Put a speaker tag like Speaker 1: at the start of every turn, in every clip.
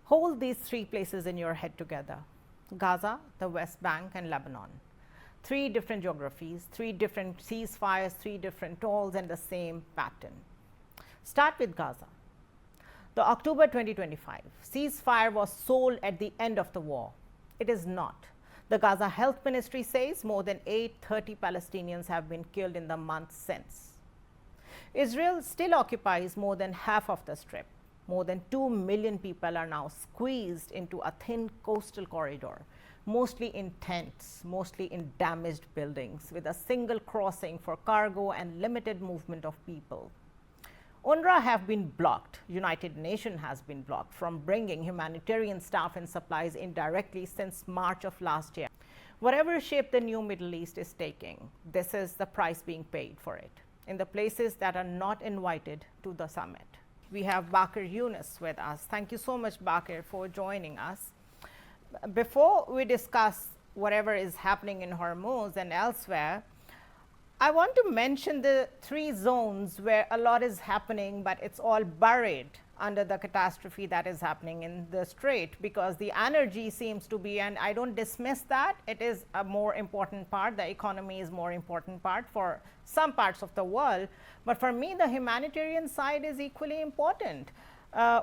Speaker 1: Hold these three places in your head together: Gaza, the West Bank, and Lebanon. Three different geographies, three different ceasefires, three different tolls, and the same pattern. Start with Gaza. The October 2025 ceasefire was sold at the end of the war. It is not. The Gaza Health Ministry says more than 830 Palestinians have been killed in the months since. Israel still occupies more than half of the strip. More than 2 million people are now squeezed into a thin coastal corridor, mostly in tents, mostly in damaged buildings, with a single crossing for cargo and limited movement of people. UNRWA have been blocked, United Nations has been blocked from bringing humanitarian staff and supplies in directly since March of last year. Whatever shape the new Middle East is taking, this is the price being paid for it in the places that are not invited to the summit. We have Baker Younis with us. Thank you so much, Baker, for joining us. Before we discuss whatever is happening in Hormuz and elsewhere, I want to mention the three zones where a lot is happening, but it's all buried under the catastrophe that is happening in the strait, because the energy seems to be, and I don't dismiss that, it is a more important part. The economy is more important part for some parts of the world. But for me, the humanitarian side is equally important.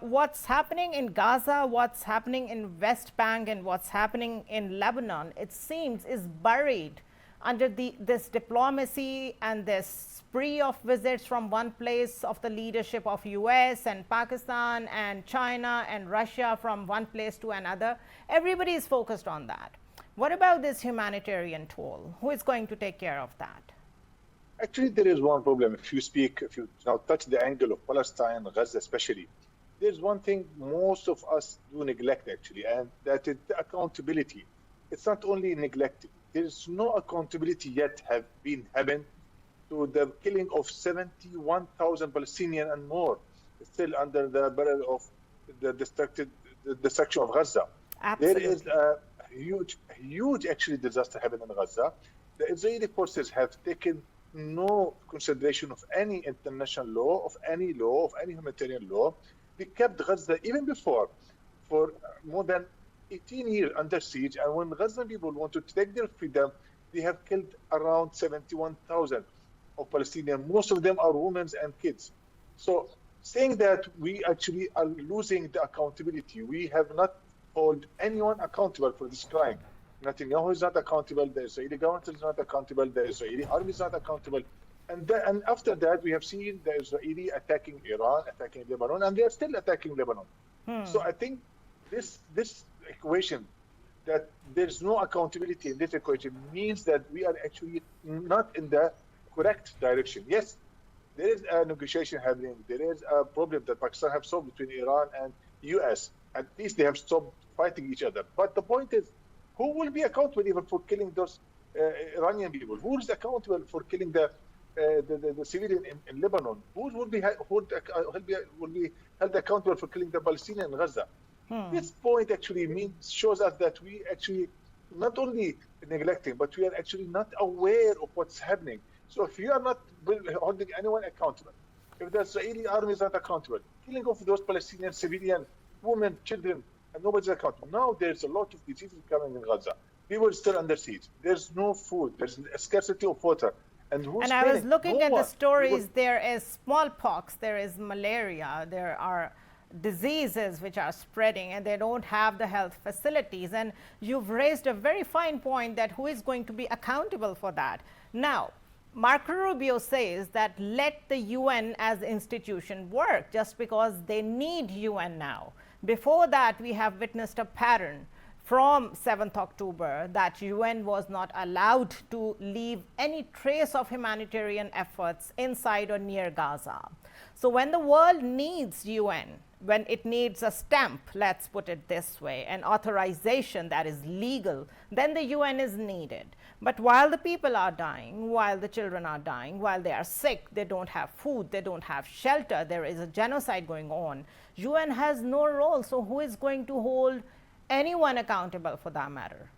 Speaker 1: What's happening in Gaza, what's happening in West Bank, and what's happening in Lebanon, it seems is buried under this diplomacy and this spree of visits from one place of the leadership of US and Pakistan and China and Russia from one place to another. Everybody is focused on that. What about this humanitarian toll? Who is going to take care of that?
Speaker 2: Actually, there is one problem. If you now touch the angle of Palestine, Gaza especially, there's one thing most of us do neglect actually, and that is the accountability. It's not only neglected. There is no accountability yet happened to the killing of 71,000 Palestinians and more, still under the barrel of the destruction of Gaza.
Speaker 1: Absolutely.
Speaker 2: There is a huge actually disaster happened in Gaza. The Israeli forces have taken no consideration of any international law, of any humanitarian law. They kept Gaza even before for more than 18 years under siege, and when Gazan people want to take their freedom, they have killed around 71,000 of Palestinians. Most of them are women and kids. So saying that we actually are losing the accountability, we have not held anyone accountable for this crime. Netanyahu is not accountable, the Israeli government is not accountable, the Israeli army is not accountable. And after that, we have seen the Israeli attacking Iran, attacking Lebanon, and they are still attacking Lebanon. So I think this equation, that there's no accountability in this equation, means that we are actually not in the correct direction. Yes, there is a negotiation happening. There is a problem that Pakistan have solved between Iran and US. At least they have stopped fighting each other. But the point is, who will be accountable even for killing those Iranian people? Who is accountable for killing the civilian in Lebanon? Who will be held accountable for killing the Palestinian in Gaza? This point actually shows us that we actually not only neglecting, but we are actually not aware of what's happening. So if you are not holding anyone accountable, if the Israeli army is not accountable, killing of those Palestinian civilian women, children, and nobody's accountable. Now there's a lot of diseases coming in Gaza. People are still under siege. There's no food. There's a scarcity of water. And
Speaker 1: I was looking at the stories. There is smallpox. There is malaria. There are diseases which are spreading, and they don't have the health facilities. And you've raised a very fine point that who is going to be accountable for that. Now, Marco Rubio says that let the UN as institution work, just because they need UN now. Before that, we have witnessed a pattern from 7th October that UN was not allowed to leave any trace of humanitarian efforts inside or near Gaza. So when the world needs UN, when it needs a stamp, let's put it this way, an authorization that is legal, then the UN is needed. But while the people are dying, while the children are dying, while they are sick, they don't have food, they don't have shelter, there is a genocide going on, UN has no role. So who is going to hold anyone accountable for that matter?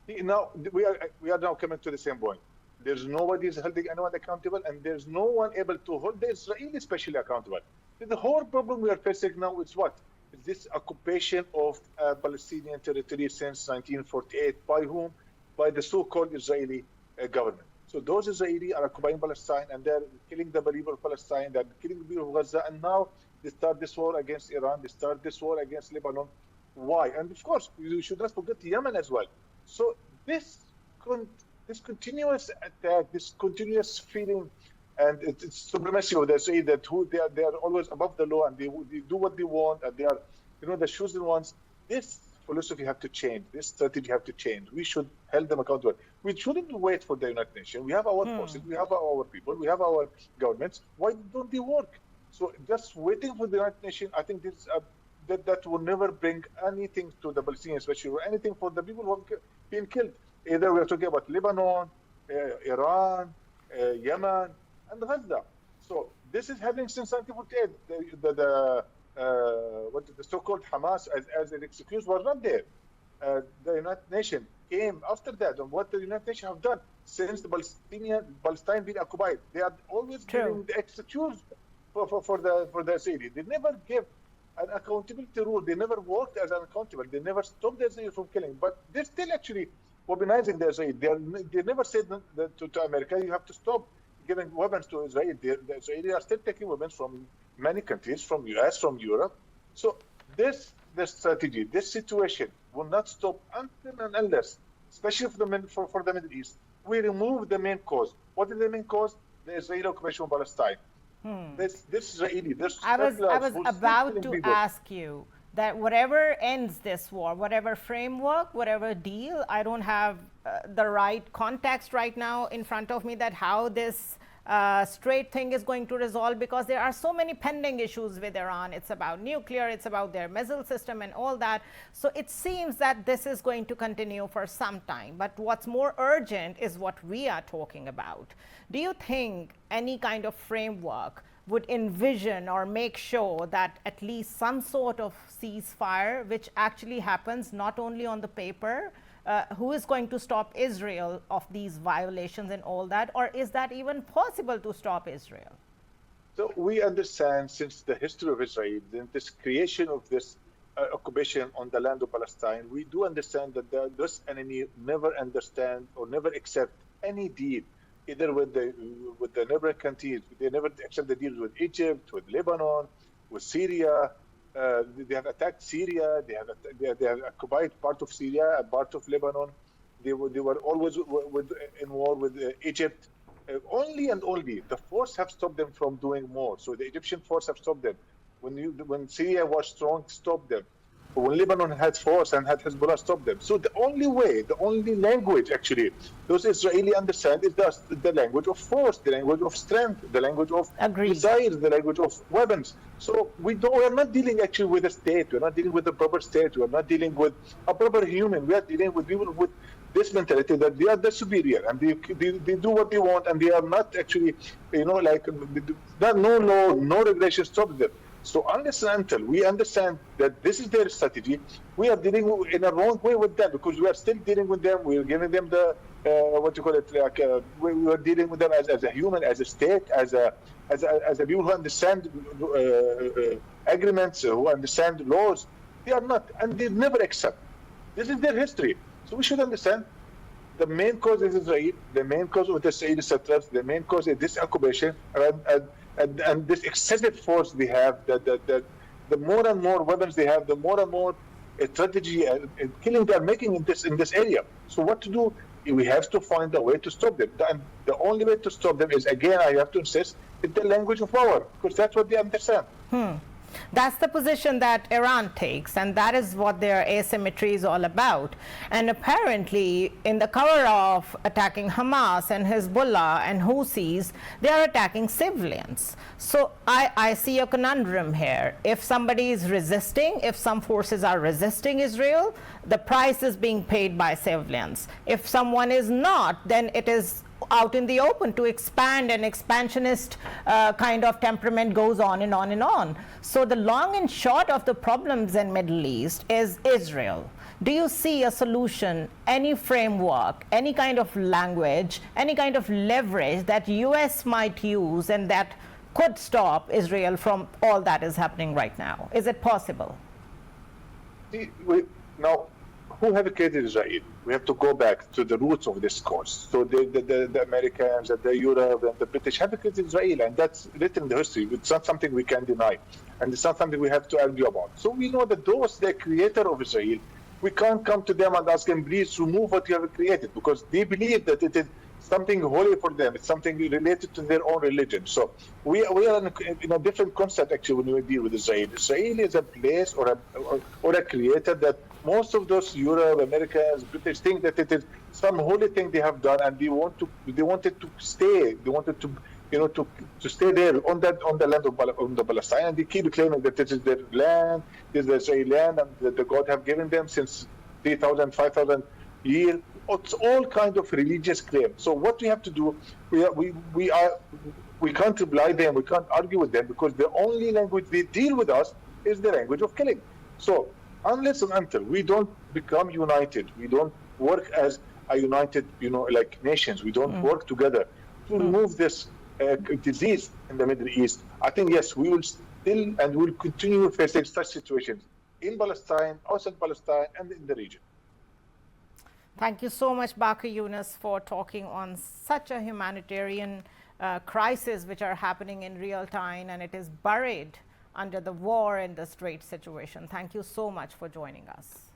Speaker 2: Now, we are now coming to the same point. There's nobody is holding anyone accountable, and there's no one able to hold the Israeli especially accountable. The whole problem we are facing now is what? this occupation of Palestinian territory since 1948. By whom? By the so-called Israeli government. So those Israelis are occupying Palestine, and they're killing the people of Palestine, they're killing the people of Gaza, and now they start this war against Iran, they start this war against Lebanon. Why? And of course, we should not forget Yemen as well. So this continuous attack, this continuous feeling, and it's supremacy of the Israeli, that they are always above the law, and they do what they want, and they are, the chosen ones. This philosophy have to change. This strategy have to change. We should hold them accountable. We shouldn't wait for the United Nations. We have our forces, we have our people, we have our governments. Why don't they work? So just waiting for the United Nations, I think this that will never bring anything to the Palestinians, especially, or anything for the people who have been killed. Either we're talking about Lebanon, Iran, Yemen, and Gaza. So this is happening since 1948. The so-called Hamas as an excuse was not there. The United Nations came after that, and what the United Nations have done since the Palestine being occupied, they are always giving the excuse for the Israeli. They never give an accountability rule. They never worked as accountable. They never stopped the Israeli from killing. But they're still actually weaponizing the Israeli. They never said to America, you have to stop giving weapons to Israel. The Israelis are still taking weapons from many countries, from US, from Europe. So this strategy, this situation will not stop until and unless, especially for the Middle East, we remove the main cause. What is the main cause? The Israeli occupation of Palestine. This Israeli,
Speaker 1: I was about to ask you that whatever ends this war, whatever framework, whatever deal, I don't have the right context right now in front of me that how this straight thing is going to resolve, because there are so many pending issues with Iran. It's about nuclear, it's about their missile system and all that. So it seems that this is going to continue for some time. But what's more urgent is what we are talking about. Do you think any kind of framework would envision or make sure that at least some sort of ceasefire, which actually happens not only on the paper, who is going to stop Israel of these violations and all that, or is that even possible to stop Israel?
Speaker 2: So we understand since the history of Israel, this creation of this occupation on the land of Palestine, we do understand that this enemy never understand or never accept any deal, either with the neighboring countries. They never accept the deals with Egypt, with Lebanon, with Syria. They have attacked Syria. They have occupied part of Syria, a part of Lebanon. They were always in war with Egypt. Only and only the force have stopped them from doing more. So the Egyptian force have stopped them. When Syria was strong, stopped them. When Lebanon had force and had Hezbollah, stopped them. So the only way, the only language actually those Israeli understand is the language of force, the language of strength, the language of desires, the language of weapons. So we are not dealing actually with a state. We're not dealing with a proper state. We're not dealing with a proper human. We are dealing with people with this mentality that they are the superior and they do what they want, and they are not actually, no law, no regulation stops them. So unless and until we understand that this is their strategy, we are dealing in a wrong way with them, because we are still dealing with them. We are giving them the we are dealing with them as a human, as a state, as a people who understand agreements, who understand laws. They are not, and they never accept. This is their history. So we should understand the main cause is Israel. The main cause of the Israeli settlers. The main cause is this occupation and this excessive force they have. That the more and more weapons they have, the more and more strategy and killing they are making in this area. So what to do? We have to find a way to stop them. And the only way to stop them is, again, I have to insist, is the language of power, because that's what they understand.
Speaker 1: That's the position that Iran takes, and that is what their asymmetry is all about. And apparently, in the cover of attacking Hamas and Hezbollah and Houthis, they are attacking civilians. So I see a conundrum here. If somebody is resisting, if some forces are resisting Israel, the price is being paid by civilians. If someone is not, then it is out in the open to expand, and expansionist kind of temperament goes on and on and on. So the long and short of the problems in Middle East is Israel. Do you see a solution, any framework, any kind of language, any kind of leverage that US might use and that could stop Israel from all that is happening right now? Is it possible?
Speaker 2: See, now, who have created Israel? We have to go back to the roots of this course. So the Americans and the Europe and the British have created Israel, and that's written in the history. It's not something we can deny, and it's not something we have to argue about. So we know that those, the creator of Israel, we can't come to them and ask them, please remove what you have created, because they believe that it is something holy for them. It's something related to their own religion. So we are in a different concept, actually, when we deal with Israel. Israel is a place or a creator that most of those Europe, Americans, British think that it is some holy thing they have done, and they wanted to stay. They wanted to, to stay there on the land of the Palestine, and they keep claiming that this is their land, this is the Israeli land, and that the God have given them since 3,000, 5,000 years. It's all kind of religious claim. So what we have to do, we can't reply them, we can't argue with them, because the only language they deal with us is the language of killing. So unless and until we don't become united, we don't work as a united, like nations, we don't work together to remove this disease in the Middle East, I think, yes, we will still and will continue facing such situations in Palestine, outside Palestine, and in the region.
Speaker 1: Thank you so much, Baker Younis, for talking on such a humanitarian crisis which are happening in real time, and it is buried under the war and the Strait situation. Thank you so much for joining us.